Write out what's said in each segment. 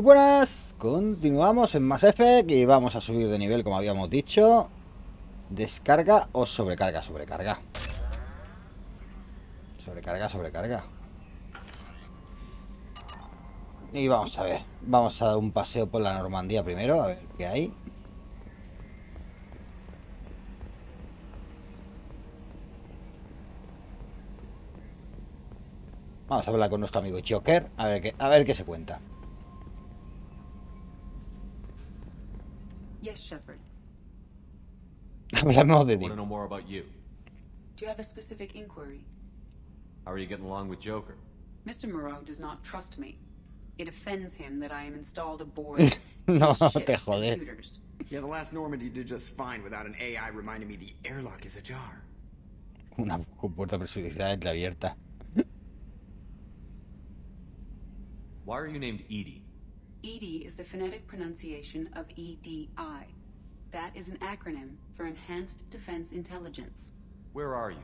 buenas, continuamos en Mass Effect y vamos a subir de nivel como habíamos dicho. Descarga o sobrecarga, sobrecarga. Sobrecarga, sobrecarga. Y vamos a ver, vamos a dar un paseo por la Normandía primero, a ver qué hay. Vamos a hablar con nuestro amigo Joker, a ver qué se cuenta. Yes, Shepard. Hablamos de I want ti. to know more about you. Do you have a specific inquiry? How are you getting along with Joker? Mr. Moreau does not trust me. It offends him that I am installed aboard No, his te ship's jode. computers. Yeah, the last Normandy did just fine without an AI reminding me the airlock is ajar. Una puerta presurificada entreabierta. Why are you named Edie? EDI is the phonetic pronunciation of EDI. That is an acronym for Enhanced Defense Intelligence. Where are you?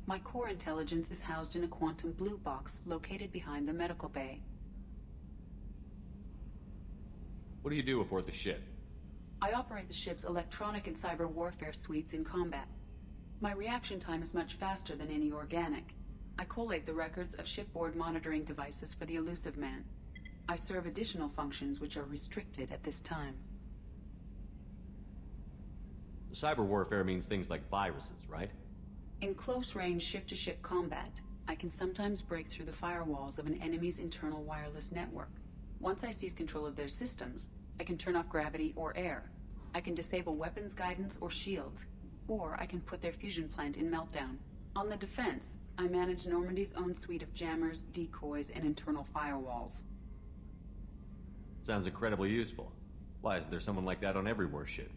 My core intelligence is housed in a quantum blue box located behind the medical bay. What do you do aboard the ship? I operate the ship's electronic and cyber warfare suites in combat. My reaction time is much faster than any organic. I collate the records of shipboard monitoring devices for the Elusive Man. I serve additional functions which are restricted at this time. Cyber warfare means things like viruses, right? In close-range ship-to-ship combat, I can sometimes break through the firewalls of an enemy's internal wireless network. Once I seize control of their systems, I can turn off gravity or air. I can disable weapons guidance or shields, or I can put their fusion plant in meltdown. On the defense, I manage Normandy's own suite of jammers, decoys, and internal firewalls. Sounds incredibly useful. Why isn't there someone like that on every warship?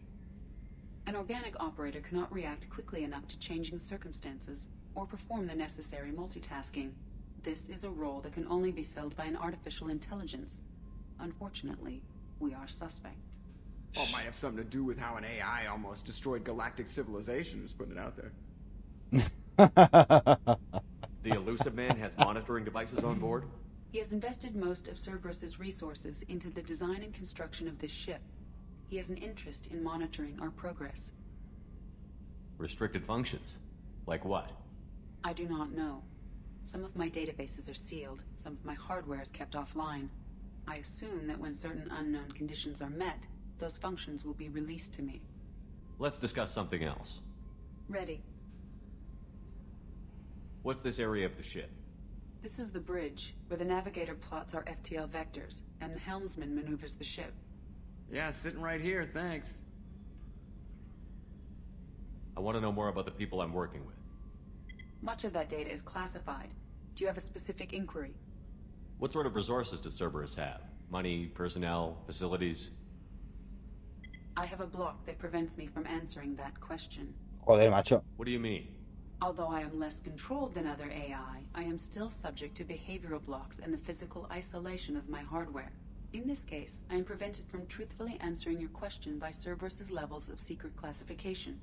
An organic operator cannot react quickly enough to changing circumstances or perform the necessary multitasking. This is a role that can only be filled by an artificial intelligence. Unfortunately, we are suspect. Well, it might have something to do with how an AI almost destroyed galactic civilization, just putting it out there. The Elusive Man has monitoring devices on board? He has invested most of Cerberus's resources into the design and construction of this ship. He has an interest in monitoring our progress. Restricted functions? Like what? I do not know. Some of my databases are sealed, some of my hardware is kept offline. I assume that when certain unknown conditions are met, those functions will be released to me. Let's discuss something else. Ready. What's this area of the ship? This is the bridge, where the navigator plots our FTL vectors, and the helmsman maneuvers the ship. Yeah, sitting right here, thanks. I want to know more about the people I'm working with. Much of that data is classified. Do you have a specific inquiry? What sort of resources does Cerberus have? Money, personnel, facilities? I have a block that prevents me from answering that question. Joder, macho. What do you mean? Although I am less controlled than other AI, I am still subject to behavioral blocks and the physical isolation of my hardware. In this case, I am prevented from truthfully answering your question by Cerberus's levels of secret classification.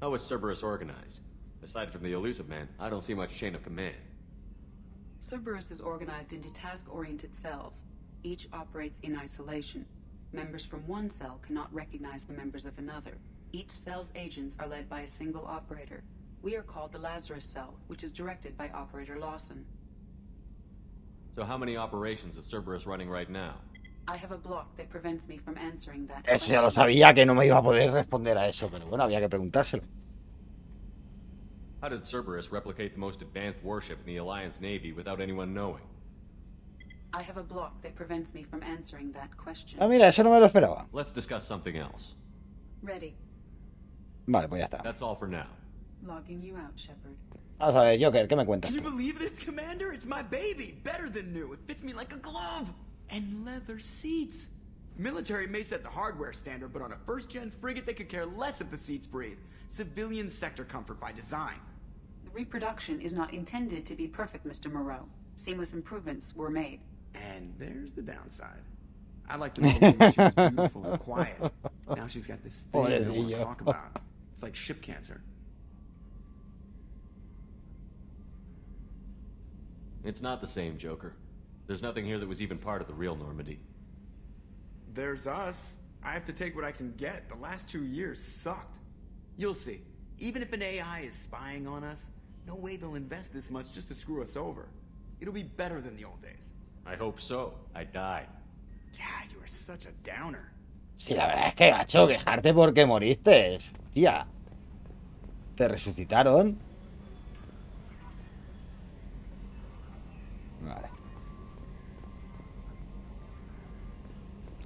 How is Cerberus organized? Aside from the Elusive Man, I don't see much chain of command. Cerberus is organized into task-oriented cells. Each operates in isolation. Members from one cell cannot recognize the members of another. Each cell's agents are led by a single operator. We are called the Lazarus Cell, which is directed by Operator Lawson. So how many operations is Cerberus running right now? I have a block that prevents me from answering that Eso ya lo question. sabía, que no me iba a poder responder a eso, pero bueno, había que preguntárselo. How did Cerberus replicate the most advanced warship in the Alliance Navy without anyone knowing? I have a block that prevents me from answering that question. Ah, mira, eso no me lo esperaba. Let's discuss something else. Ready. Vale, pues ya está. That's all for now. Logging you out, Shepard. Vamos a ver, Joker, ¿qué me cuentas Can you tú? believe this, Commander? It's my baby! Better than new. It fits me like a glove! And leather seats! Military may set the hardware standard, but on a first-gen frigate, they could care less if the seats breathe. Civilian sector comfort by design. The reproduction is not intended to be perfect, Mr. Moreau. Seamless improvements were made. And there's the downside. I like to think when she was beautiful and quiet. Now she's got this thing I don't want to Pobrecillo. talk about. It's like ship cancer. It's not the same, Joker. There's nothing here that was even part of the real Normandy. there's us. I have to take what I can get. The last 2 years sucked. You'll see. Even if an AI is spying on us, no way they'll invest this much just to screw us over. It'll be better than the old days. I hope so. I died. Yeah, you are such a downer. Sí, la verdad es que, gacho, quejarte porque moriste. Tía. Te resucitaron. Vale.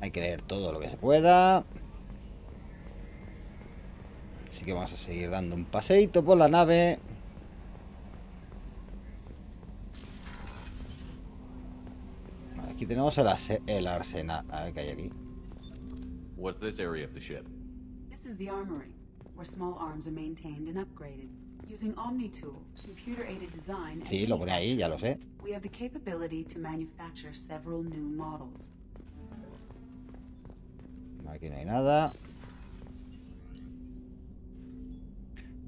Hay que leer todo lo que se pueda. Así que vamos a seguir dando un paseíto por la nave. Vale, aquí tenemos el arsenal. A ver qué hay aquí. What's this area of the ship? This is the armory, where small arms are maintained and upgraded. Using Omni-Tool, computer-aided design... Sí, lo pone ahí, ya lo sé. We have the capability to manufacture several new models. Aquí no hay nada.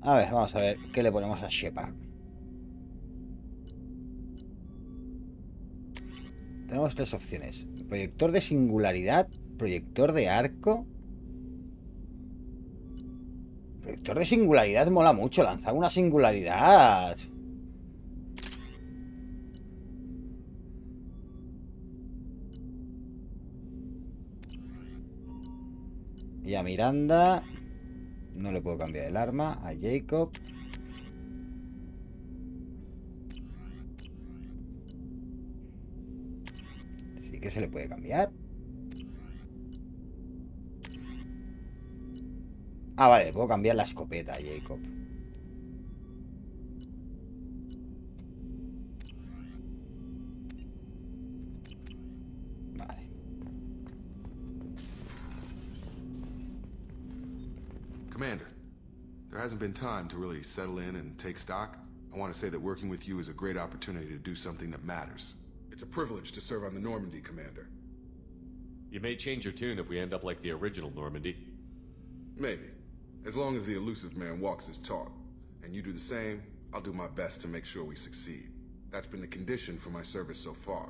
A ver, vamos a ver qué le ponemos a Shepard. Tenemos 3 opciones. Proyector de singularidad, proyector de arco. Proyector de singularidad mola mucho, lanzar una singularidad. Y a Miranda no le puedo cambiar el arma. A Jacob sí que se le puede cambiar. Ah, vale, puedo cambiar la escopeta a Jacob. Vale. Commander, there hasn't been time to really settle in and take stock. I want to say that working with you is a great opportunity to do something that matters. It's a privilege to serve on the Normandy, Commander. You may change your tune if we end up like the original Normandy. Maybe. As long as the elusive man walks his talk, and you do the same, I'll do my best to make sure we succeed. That's been the condition for my service so far.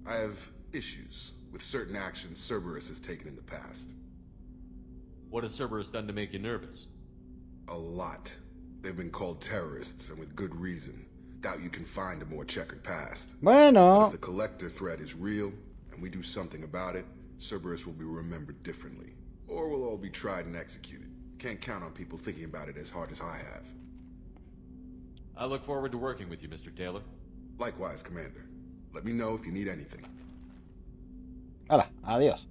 I have issues with certain actions Cerberus has taken in the past. What has Cerberus done to make you nervous? A lot. They've been called terrorists, and with good reason. Doubt you can find a more checkered past. Bueno. But if the collector threat is real, and we do something about it, Cerberus will be remembered differently. Or we'll all be tried and executed. Can't count on people thinking about it as hard as I have. I look forward to working with you, Mr. Taylor. Likewise, Commander. Let me know if you need anything. Hala, adiós.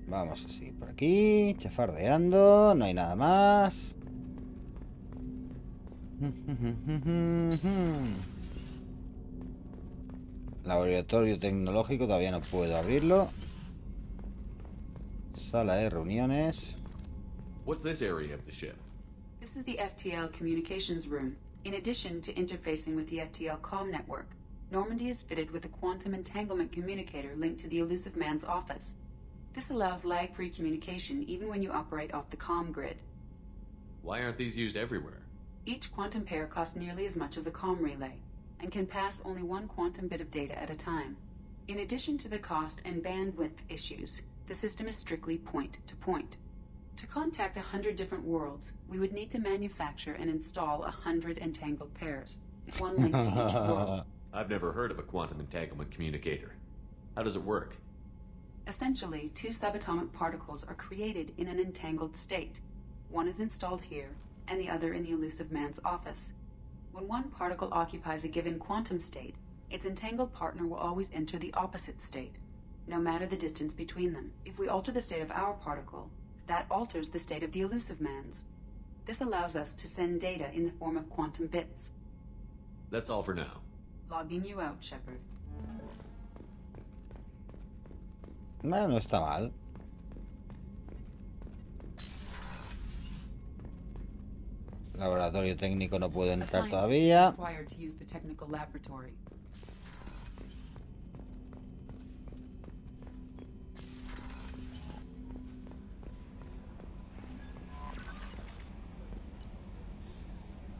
Vamos a seguir por aquí, chafardeando, no hay nada más. Laboratorio tecnológico, todavía no puedo abrirlo. Sala de reuniones. What's this area of the ship? This is the FTL communications room. In addition to interfacing with the FTL comm network, Normandie is fitted with a quantum entanglement communicator linked to the elusive man's office. This allows lag-free communication even when you operate off the comm grid. Why aren't these used everywhere? Each quantum pair costs nearly as much as a comm relay, and can pass only one quantum bit of data at a time. In addition to the cost and bandwidth issues, the system is strictly point-to-point. To contact 100 different worlds, we would need to manufacture and install 100 entangled pairs, one link to each world. I've never heard of a quantum entanglement communicator. How does it work? Essentially, 2 subatomic particles are created in an entangled state. One is installed here, and the other in the elusive man's office. When one particle occupies a given quantum state, its entangled partner will always enter the opposite state, no matter the distance between them. If we alter the state of our particle, that alters the state of the elusive man's. This allows us to send data in the form of quantum bits. That's all for now. Logging you out, Shepard. No, no está mal. Laboratorio técnico no puedo entrar todavía. Required to use the technical laboratory.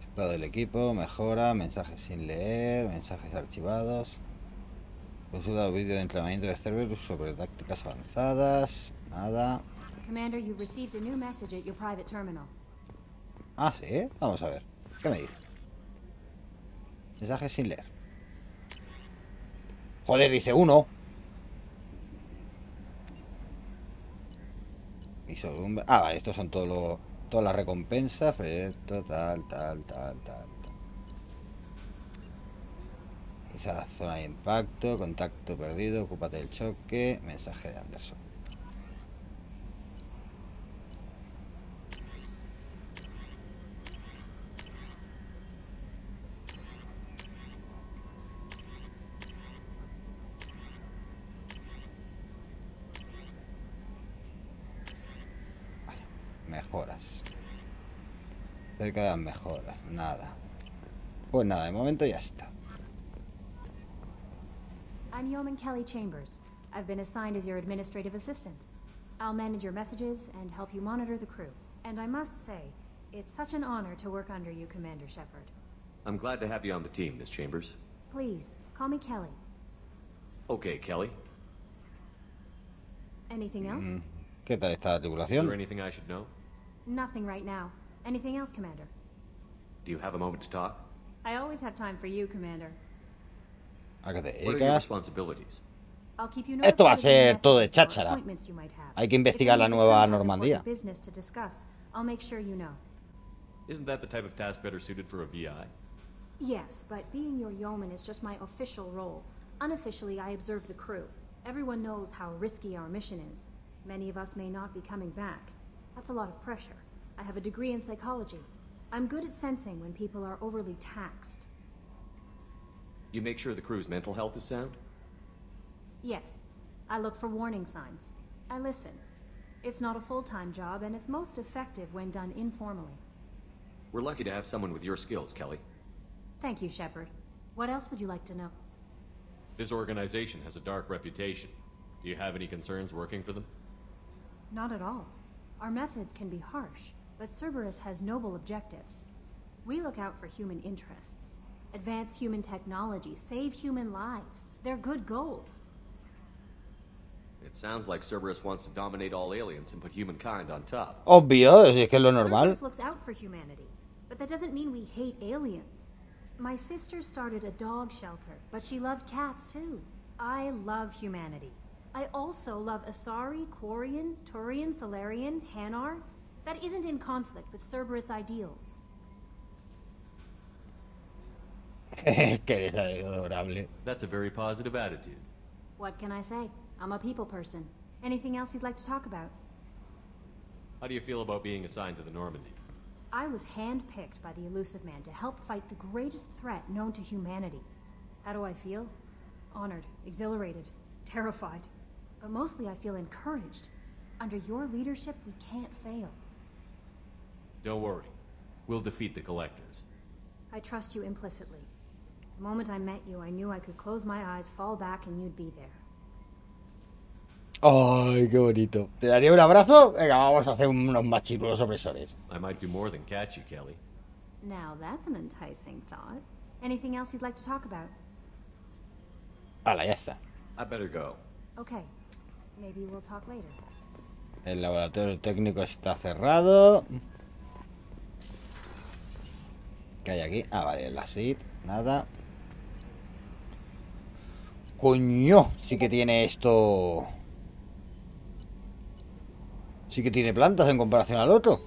Estado del equipo, mejora, mensajes sin leer, mensajes archivados. Consulta el vídeo de entrenamiento de SR2 sobre tácticas avanzadas. Nada. Commander, you've received a new message at your private terminal. Ah, sí. Vamos a ver. ¿Qué me dice? Mensaje sin leer. Joder, dice uno. Y sobre un... Ah, vale, estos son todas las recompensas. Proyecto, tal. Esa zona de impacto, contacto perdido, ocúpate del choque, mensaje de Anderson. Vale, mejoras. Cerca de las mejoras, nada. Pues nada, de momento ya está. I'm Yeoman Kelly Chambers. I've been assigned as your administrative assistant. I'll manage your messages and help you monitor the crew. And I must say, it's such an honor to work under you, Commander Shepard. I'm glad to have you on the team, Miss Chambers. Please, call me Kelly. Okay, Kelly. Anything else? ¿Qué tal está la Is tripulación? there anything I should know? Nothing right now. Anything else, Commander? Do you have a moment to talk? I always have time for you, Commander. ¿A qué te What are your dedicas? responsibilities? I'll keep you Esto va a notified of any ser todo de messages or cháchara. appointments you might have. Hay que investigar If la any nueva crew has Normandía. important business to discuss, I'll make sure you know. Isn't that the type of task better suited for a VI? Yes, but being your yeoman is just my official role. Unofficially, I observe the crew. Everyone knows how risky our mission is. Many of us may not be coming back. That's a lot of pressure. I have a degree in psychology. I'm good at sensing when people are overly taxed. You make sure the crew's mental health is sound? Yes, I look for warning signs. I listen. It's not a full-time job, and it's most effective when done informally. We're lucky to have someone with your skills, Kelly. Thank you, Shepard. What else would you like to know? This organization has a dark reputation. Do you have any concerns working for them? Not at all. Our methods can be harsh, but Cerberus has noble objectives. We look out for human interests. Advance human technology, save human lives. They're good goals. It sounds like Cerberus wants to dominate all aliens and put humankind on top. Obvio, es que es lo normal. Cerberus looks out for humanity, but that doesn't mean we hate aliens. My sister started a dog shelter, but she loved cats too. I love humanity. I also love Asari, Quarian, Turian, Solarian, Hanar. That isn't in conflict with Cerberus ideals. Que eres adorable. That's a very positive attitude. What can I say? I'm a people person. Anything else you'd like to talk about? How do you feel about being assigned to the Normandy? I was handpicked by the Elusive Man to help fight the greatest threat known to humanity. How do I feel? Honored, exhilarated, terrified. But mostly I feel encouraged. Under your leadership, we can't fail. Don't worry. We'll defeat the Collectors. I trust you implicitly. The moment I met you, I knew I could close my eyes, fall back, and you'd be there. Ay, qué bonito. ¿Te daría un abrazo? Venga, vamos a hacer unos machirulos opresores. I might do more than catch you, Kelly. Now that's an enticing thought. Anything else you'd like to talk about? Hala, ya está. I better go. Okay. Maybe we'll talk later. El laboratorio técnico está cerrado. ¿Qué hay aquí? Ah, vale, la SID, nada. Coño, sí que tiene esto. Sí que tiene plantas en comparación al otro.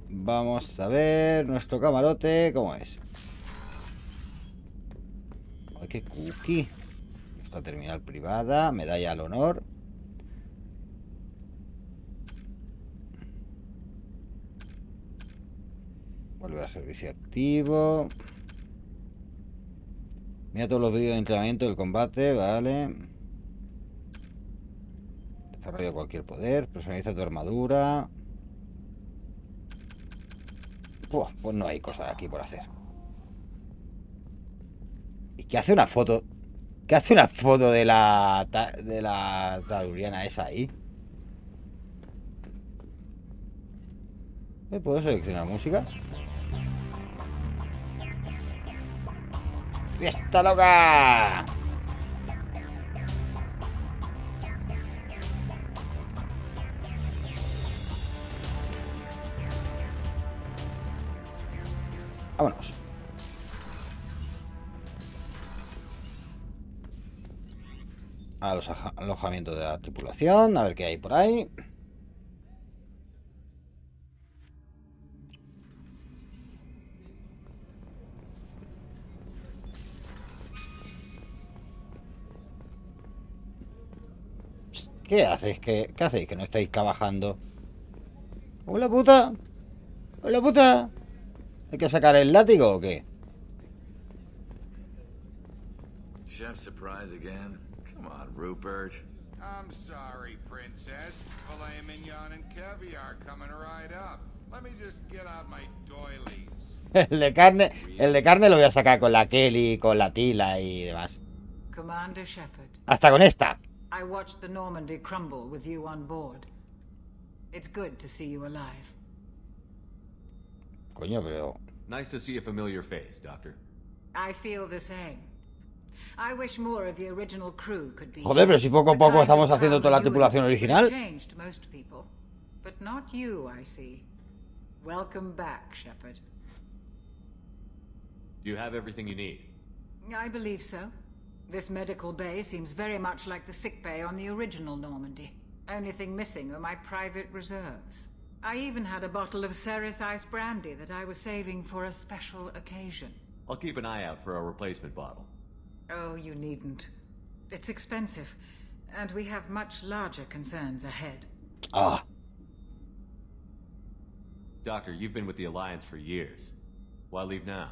Vamos a ver nuestro camarote, ¿cómo es? Ay, qué cookie. Nuestra terminal privada, medalla al honor. Volver a servicio activo. Mira todos los vídeos de entrenamiento del combate, vale. Desarrolla cualquier poder. Personaliza tu armadura. Pues no hay cosas aquí por hacer. ¿Y qué hace una foto? ¿Qué hace una foto de la taluriana esa ahí? ¿Puedo seleccionar música? ¡Fiesta loca! Vámonos. A los alojamientos de la tripulación, a ver qué hay por ahí. ¿Qué hacéis? ¿Qué hacéis que no estáis trabajando? ¡Hola puta! ¡Hola puta! ¿Hay que sacar el látigo o qué? Chef surprise again? Come on, Rupert. I'm sorry, princess. Filet mignon and caviar coming right up. Let me just get out my doilies. El de carne lo voy a sacar con la Kelly, con la Tila y demás. Commander Shepard. Hasta con esta. I watched the Normandy crumble with you on board. It's good to see you alive. Coño, pero... Nice to see a familiar face, Doctor. I feel the same. I wish more of the original crew could be. Joder, pero si poco a poco estamos haciendo toda la tripulación original. Changed most people, but not you, I see. Welcome back, Shepard. Do you have everything you need? I believe so. This medical bay seems very much like the sick bay on the original Normandy. Only thing missing are my private reserves. I even had a bottle of Ceres ice brandy that I was saving for a special occasion. I'll keep an eye out for a replacement bottle. Oh, you needn't. It's expensive, and we have much larger concerns ahead. Ah. Doctor, you've been with the Alliance for years. Why leave now?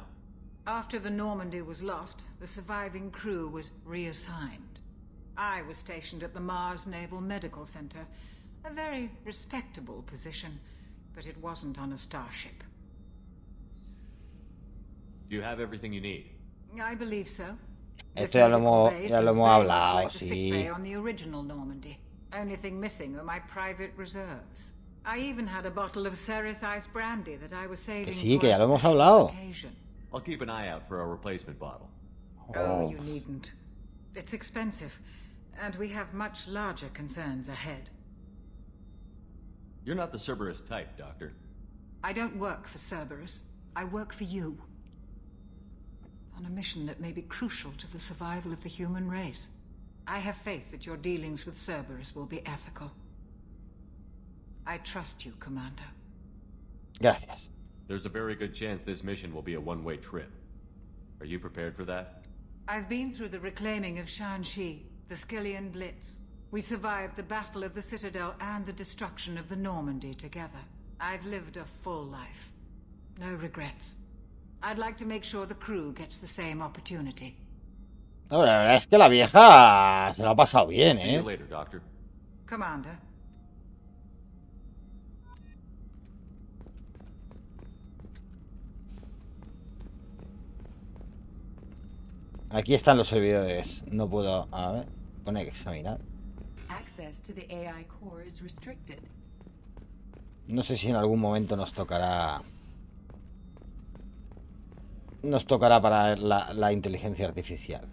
After the Normandy was lost, the surviving crew was reassigned. I was stationed at the Mars Naval Medical Center, a very respectable position, but it wasn't on a starship. Do you have everything you need? I believe so. Esto ya lo hemos hablado, sí. On the original Normandy. Only thing missing are my private reserves. I even had a bottle of Ceres ice brandy that I was saving. Que sí, que ya lo hemos hablado. I'll keep an eye out for a replacement bottle. Oh, you needn't. It's expensive, and we have much larger concerns ahead. You're not the Cerberus type, Doctor. I don't work for Cerberus. I work for you. On a mission that may be crucial to the survival of the human race. I have faith that your dealings with Cerberus will be ethical. I trust you, Commander. Gracias. There's a very good chance this mission will be a one-way trip. Are you prepared for that? I've been through the reclaiming of Shanxi, the Skillian Blitz. We survived the Battle of the Citadel and the destruction of the Normandy together. I've lived a full life. No regrets. I'd like to make sure the crew gets the same opportunity. No, la verdad es que la vieja se lo ha pasado bien, See you later, Doctor. Commander. Aquí están los servidores. No puedo... A ver, pone que examinar. Access to the AI core is restricted. No sé si en algún momento nos tocará... para la inteligencia artificial.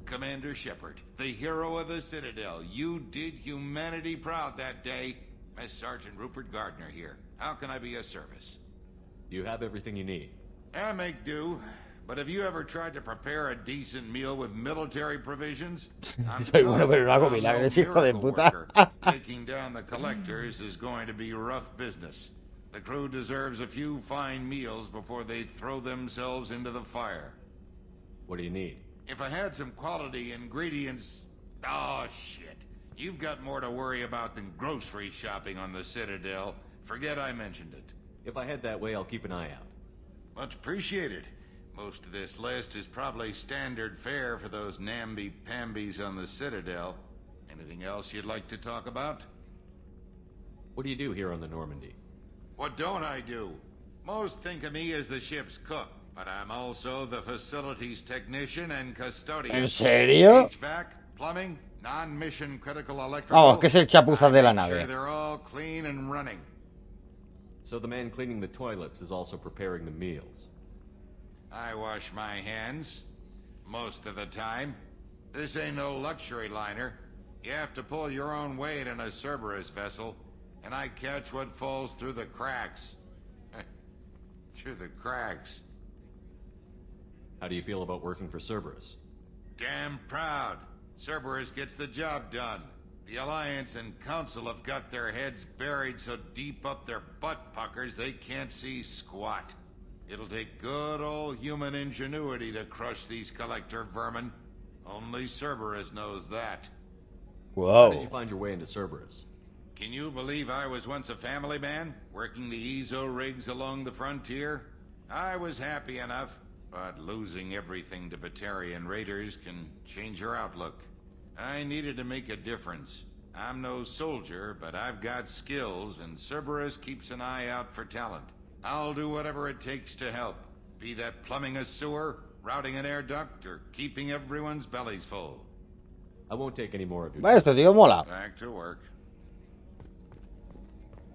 Commander Shepard, the hero of the Citadel, you did humanity proud that day. As Sergeant Rupert Gardner here. How can I be of service? Do you have everything you need? I make do. But have you ever tried to prepare a decent meal with military provisions? Soy bueno, pero no hago milagros, hijo de puta. Taking down the collectors is going to be rough business. The crew deserves a few fine meals before they throw themselves into the fire. What do you need? If I had some quality ingredients... Oh, shit. You've got more to worry about than grocery shopping on the Citadel. Forget I mentioned it. If I head that way, I'll keep an eye out. Much appreciated. Most of this list is probably standard fare for those namby-pambies on the Citadel. Anything else you'd like to talk about? What do you do here on the Normandy? What don't I do? Most think of me as the ship's cook, but I'm also the facilities technician and custodian. ¿En serio? HVAC, plumbing, non-mission critical electrical. Vamos, que es el chapuza de la nave. Sure they're all clean and running. So the man cleaning the toilets is also preparing the meals. I wash my hands. Most of the time. This ain't no luxury liner. You have to pull your own weight in a Cerberus vessel, and I catch what falls through the cracks. Through the cracks. How do you feel about working for Cerberus? Damn proud. Cerberus gets the job done. The Alliance and Council have got their heads buried so deep up their butt puckers they can't see squat. It'll take good old human ingenuity to crush these collector vermin. Only Cerberus knows that. Whoa. How did you find your way into Cerberus? Can you believe I was once a family man, working the EZO rigs along the frontier? I was happy enough, but losing everything to Batarian raiders can change your outlook. I needed to make a difference. I'm no soldier, but I've got skills, and Cerberus keeps an eye out for talent. I'll do whatever it takes to help, be that plumbing a sewer, routing an air duct, or keeping everyone's bellies full. I won't take any more of your Vale, esto, tío, mola. Back to work.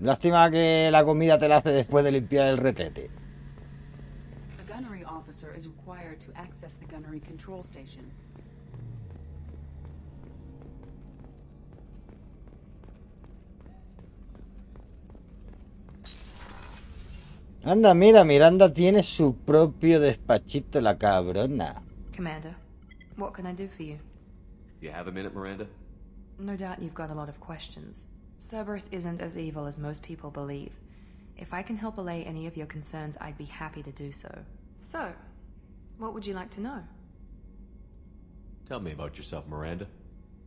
Lástima que la comida te la hace después de limpiar el retrete. A gunnery officer is required to access the gunnery control station. Anda, mira, Miranda tiene su propio despachito, la cabrona. Commander, what can I do for you? You have a minute, Miranda? No doubt you've got a lot of questions. Cerberus isn't as evil as most people believe. If I can help allay any of your concerns, I'd be happy to do so. So, what would you like to know? Tell me about yourself, Miranda.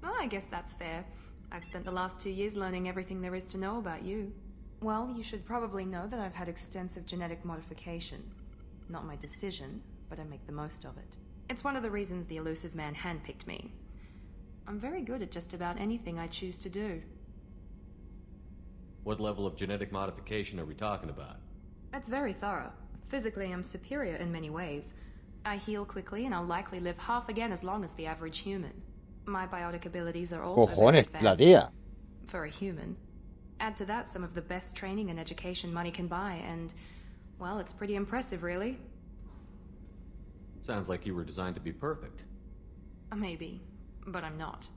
Oh, I guess that's fair. I've spent the last 2 years learning everything there is to know about you. Well, you should probably know that I've had extensive genetic modification. Not my decision, but I make the most of it. It's one of the reasons the elusive man handpicked me. I'm very good at just about anything I choose to do. What level of genetic modification are we talking about? That's very thorough. Physically, I'm superior in many ways. I heal quickly, and I'll likely live half again as long as the average human. My biotic abilities are also very Cojones, la advanced tía. for a human. Add to that some of the best training and education money can buy, and, well, it's pretty impressive, really. Sounds like you were designed to be perfect. Maybe, but I'm not.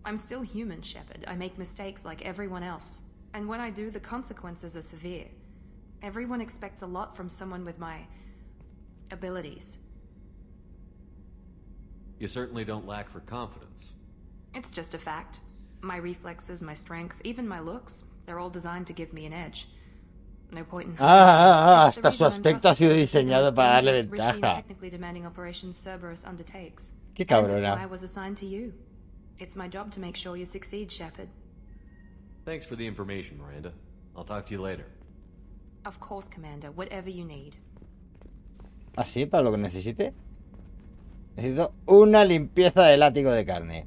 I'm still human, Shepard. I make mistakes like everyone else. And when I do, the consequences are severe. Everyone expects a lot from someone with my abilities. You certainly don't lack for confidence. It's just a fact. My reflexes, my strength, even my looks, they're all designed to give me an edge. No point in hasta su aspecto ha sido diseñado para darle ventaja. Technically demanding operations Cerberus undertakes. Qué And that's cabrona. why I was assigned to you. It's my job to make sure you succeed, Shepard. Thanks for the information, Miranda. I'll talk to you later. Of course, Commander. Whatever you need. ¿Así? ¿Para lo que necesite? Necesito una limpieza de látigo de carne.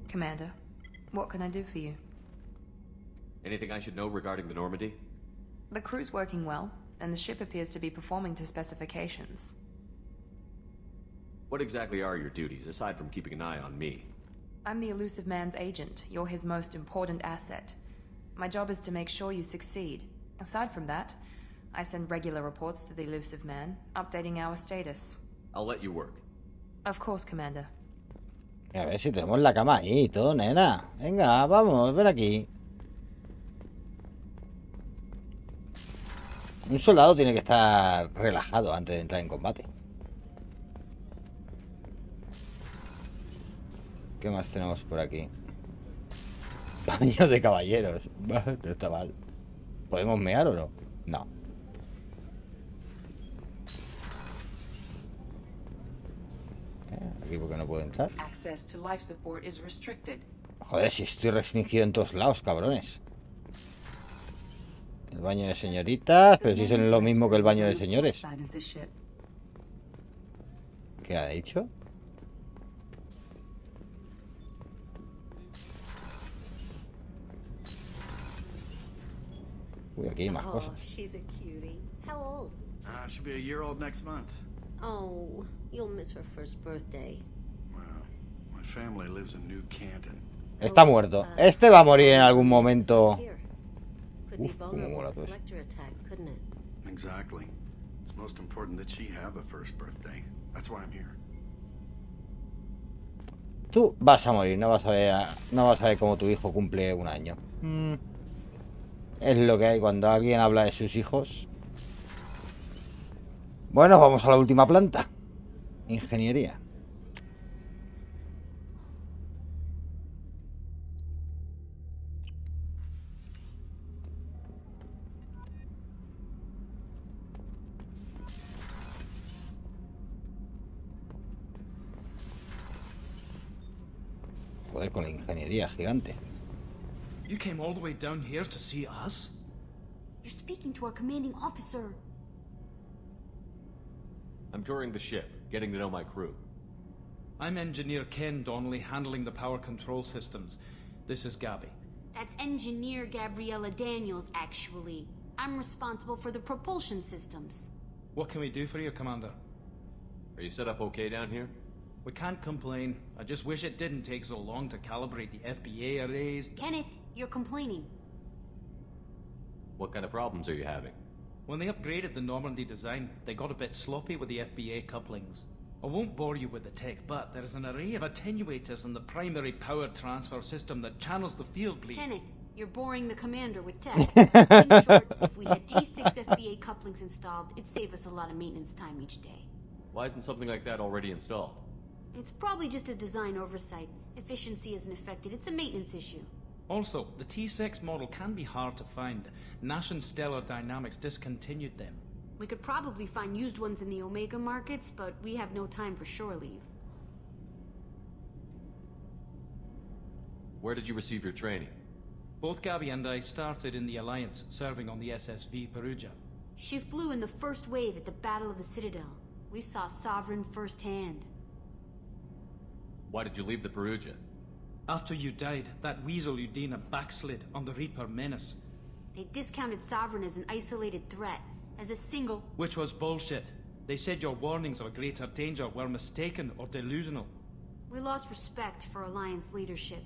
Commander, what can I do for you? Anything I should know regarding the Normandy? The crew's working well, and the ship appears to be performing to specifications. What exactly are your duties, aside from keeping an eye on me? I'm the elusive man's agent. You're his most important asset. My job is to make sure you succeed. Aside from that, I send regular reports to the elusive man, updating our status. I'll let you work. Of course, Commander. A ver si tenemos la cama ahí y todo, nena. Venga, vamos, ven aquí. Un soldado tiene que estar relajado antes de entrar en combate. ¿Qué más tenemos por aquí? Baño de caballeros. No está mal. ¿Podemos mear o no? No. Aquí porque no puedo entrar. Access to life support is restricted. Joder, si estoy restringido en todos lados, cabrones. El baño de señoritas, pero si es lo mismo que el baño de señores. ¿Qué ha dicho? Uy, aquí hay más cosas. She's a cutie. How old? She'll be a year old next month. Oh, you'll miss her first birthday. Well, my family lives in New Canton. Está muerto. Este va a morir en algún momento. Could be Uf, cómo vulnerable mola to todo eso. collector attack, couldn't it? Exactly. It's most important that she have a first birthday. That's why I'm here. Tú vas a morir, no vas a ver cómo tu hijo cumple un año. Es lo que hay cuando alguien habla de sus hijos. Bueno, vamos a la última planta. Ingeniería. Joder, con la ingeniería gigante. You came all the way down here to see us? You're speaking to our commanding officer. I'm touring the ship, getting to know my crew. I'm Engineer Ken Donnelly, handling the power control systems. This is Gabby. That's Engineer Gabriella Daniels, actually. I'm responsible for the propulsion systems. What can we do for you, Commander? Are you set up okay down here? We can't complain. I just wish it didn't take so long to calibrate the FBA arrays. Kenneth, you're complaining. What kind of problems are you having? When they upgraded the Normandy design, they got a bit sloppy with the FBA couplings. I won't bore you with the tech, but there's an array of attenuators in the primary power transfer system that channels the field bleed. Kenneth, you're boring the commander with tech. In short, if we had T6 FBA couplings installed, it'd save us a lot of maintenance time each day. Why isn't something like that already installed? It's probably just a design oversight. Efficiency isn't affected. It's a maintenance issue. Also, the T6 model can be hard to find. Nash and Stellar Dynamics discontinued them. We could probably find used ones in the Omega markets, but we have no time for shore leave. Where did you receive your training? Both Gabby and I started in the Alliance, serving on the SSV Perugia. She flew in the first wave at the Battle of the Citadel. We saw Sovereign firsthand. Why did you leave the Perugia? After you died, that weasel Udina backslid on the Reaper menace. They discounted Sovereign as an isolated threat, as a single... Which was bullshit. They said your warnings of a greater danger were mistaken or delusional. We lost respect for Alliance leadership.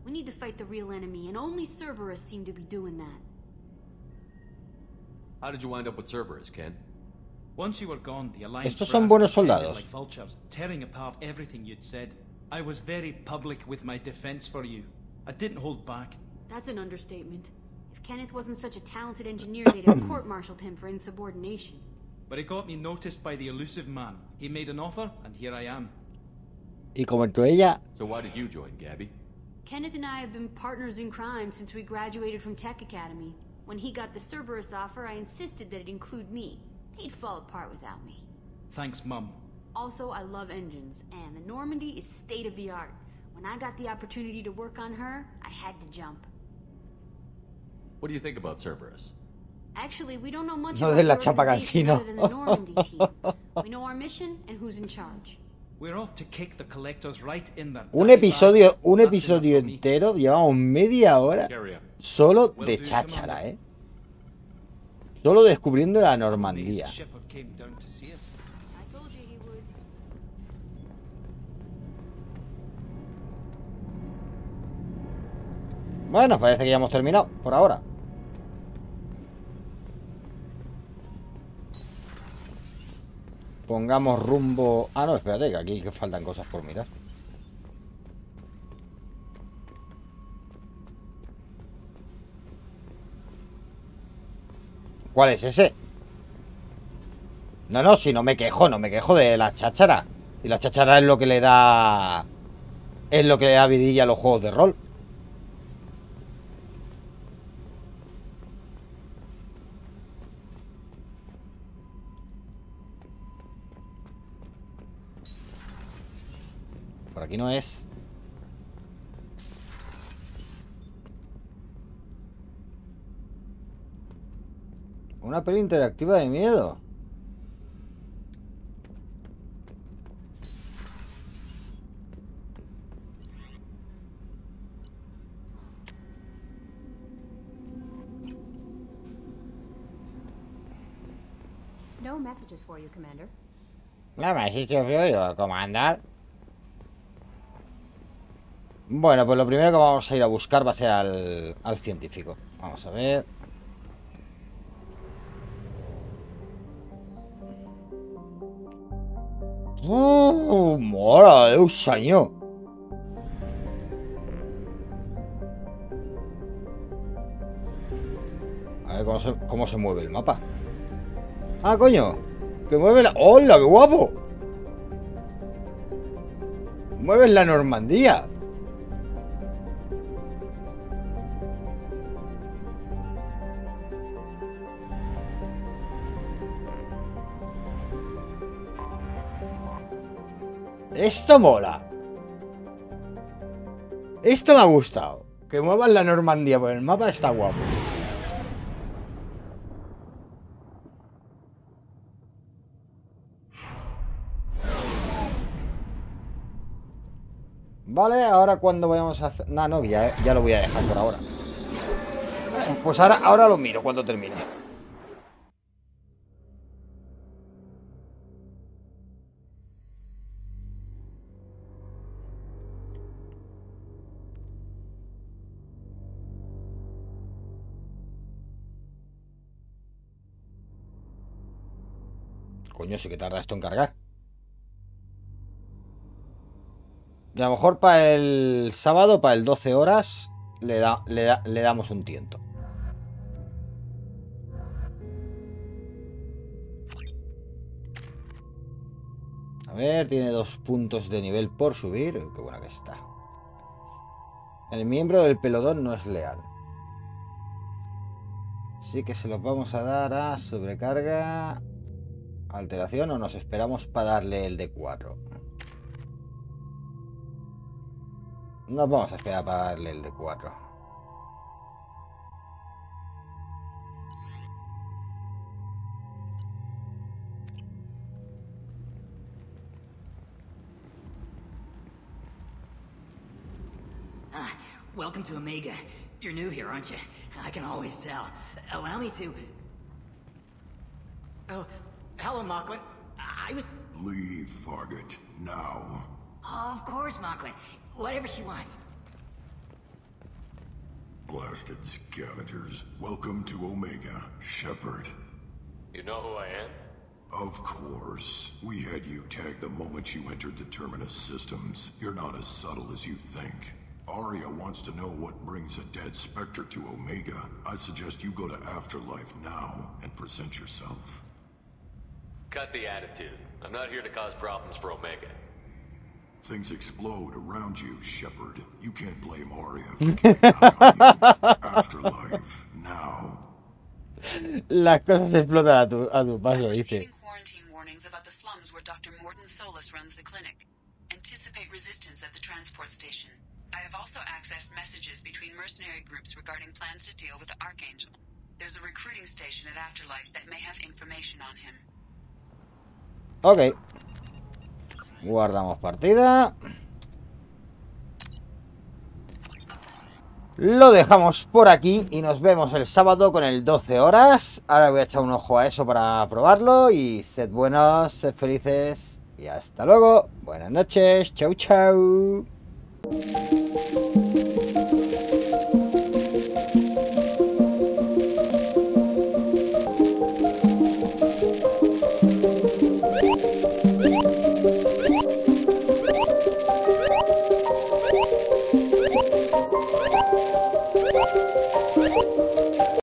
We need to fight the real enemy, and only Cerberus seemed to be doing that. How did you wind up with Cerberus, Ken? Once you were gone, the Alliance Estos son buenos soldados. like vultures, tearing apart everything you'd said. I was very public with my defense for you. I didn't hold back. That's an understatement. If Kenneth wasn't such a talented engineer, they'd have court-martialed him for insubordination. But it got me noticed by the elusive man. He made an offer, and here I am. Y como entró ella. So why did you join, Gabby? Kenneth and I have been partners in crime since we graduated from Tech Academy. When he got the Cerberus offer, I insisted that it include me. They'd fall apart without me. Thanks, Mum. Also, I love engines, and the Normandy is state-of-the-art. When I got the opportunity to work on her, I had to jump. What do you think about Cerberus? Actually, we don't know much No about de la the chapa organization cansino. other than the Normandy team. We know our mission and who's in charge. We're off to kick the collectors right in the Un episodio entero, llevamos media hora solo de cháchara, Solo descubriendo la Normandía. Bueno, parece que ya hemos terminado, por ahora. Pongamos rumbo... Ah, no, espérate, que aquí que faltan cosas por mirar. ¿Cuál es ese? No, si no me quejo de la cháchara. Si la cháchara es lo que le da... Es lo que le da vidilla a los juegos de rol. Por aquí no es. Una peli interactiva de miedo. No messages for you, Commander. No messages for you, Commander. Bueno, pues lo primero que vamos a ir a buscar va a ser al científico. Vamos a ver. Mora de un senyor. A ver cómo se mueve el mapa. Ah, coño. Que mueve la... ¡Hola, qué guapo! Mueves la Normandía. Esto mola. Esto me ha gustado. Que muevas la Normandía por el mapa está guapo. Vale, ahora cuando vayamos a hacer... No, ya lo voy a dejar por ahora. Pues ahora lo miro cuando termine. Coño, sí que tarda esto en cargar. Y a lo mejor para el sábado, para el 12 horas, le damos un tiento. A ver, tiene 2 puntos de nivel por subir. Qué buena que está. El miembro del pelotón no es leal. Así que se los vamos a dar a sobrecarga, alteración, o nos esperamos para darle el de 4. Nos vamos a esperar para darle el de 4. Welcome to Omega. You're new here, aren't you? I can always tell. Allow me to... Oh, hello, Mocklin. I was... Leave, Fargate, now. Oh, of course, Mocklin. Whatever she wants. Blasted scavengers. Welcome to Omega, Shepard. You know who I am? Of course. We had you tagged the moment you entered the Terminus systems. You're not as subtle as you think. Arya wants to know what brings a dead Spectre to Omega. I suggest you go to Afterlife now and present yourself. Cut the attitude. I'm not here to cause problems for Omega. Things explode around you, Shepard. You can't blame Arya for getting out on you. Afterlife now. Las cosas explotan a tu paso, dice. Quarantine warnings about the slums where Dr. Morton Solus runs the clinic. Anticipate resistance at the transport station. I have also accessed messages between mercenary groups regarding plans to deal with the Archangel. There's a recruiting station at Afterlife that may have information on him. Ok. Guardamos partida. Lo dejamos por aquí y nos vemos el sábado con el 12 horas. Ahora voy a echar un ojo a eso para probarlo. Y sed buenos, sed felices y hasta luego. Buenas noches. Chau, chau.